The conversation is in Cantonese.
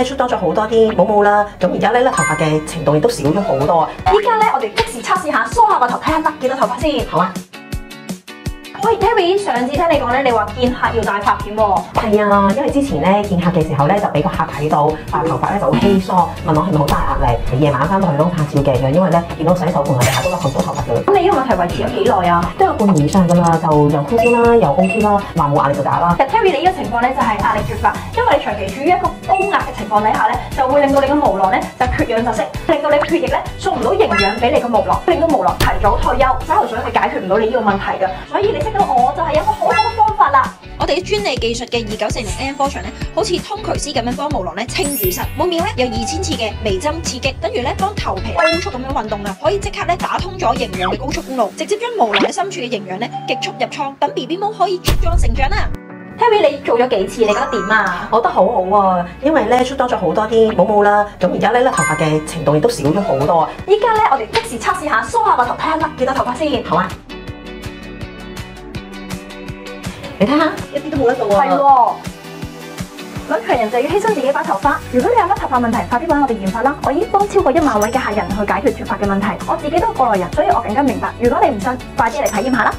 出多咗好多啲毛啦，咁而家咧甩頭髮嘅程度亦都少咗好多啊！依家咧，我哋即時測試下梳下個頭，睇下甩幾多頭髮先。好啊。喂 Terry， 上次聽你講咧，你話見客要帶拍片喎。係啊，因為之前咧見客嘅時候咧，就俾個客睇到頭髮咧就好稀疏，問我係咪好大壓力？夜晚翻到去都拍照鏡嘅，因為咧見到洗手盆下都有好多頭髮嘅。咁你呢個問題維持咗幾耐啊？都有半年以上噶啦，就又枯焦啦，又 OK 啦，話冇壓力就打啦。其實 Terry 你呢個情況咧就係壓力缺乏，因為你長期處於一個高壓嘅情況底下咧，就會令到你嘅毛囊咧就缺氧窒息，令到你嘅血液咧送唔到營養俾你嘅毛囊，令到毛囊提早退休。洗頭水係解決唔到你呢個問題嘅，所以你識到我就係有個好好嘅方法啦。我哋專利技術嘅2940AM 波長咧，好似通渠絲咁樣幫毛囊咧清淤塞，每秒咧有2000次嘅微針刺激，等於咧幫頭皮高速咁樣運動啊，可以即刻咧打通咗營養嘅高速公路，直接將毛囊嘅深處嘅營養咧極速入倉，等 BB 毛可以茁壯成長啦。Terry 你做咗幾次？你覺得點啊？我覺得好好啊，因為咧出多咗好多啲毛啦，咁而家咧甩頭髮嘅程度亦都少咗好多啊！依家咧我哋即時測試下梳下個頭，睇下甩幾多頭髮先。好啊。你睇下，一啲都冇甩到啊！係喎，女強人就要犧牲自己把頭髮。如果你有甩頭髮問題，快啲揾我哋研發啦！我已經幫超過1萬位嘅客人去解決脫髮嘅問題。我自己都係過來人，所以我更加明白。如果你唔信，快啲嚟體驗下啦！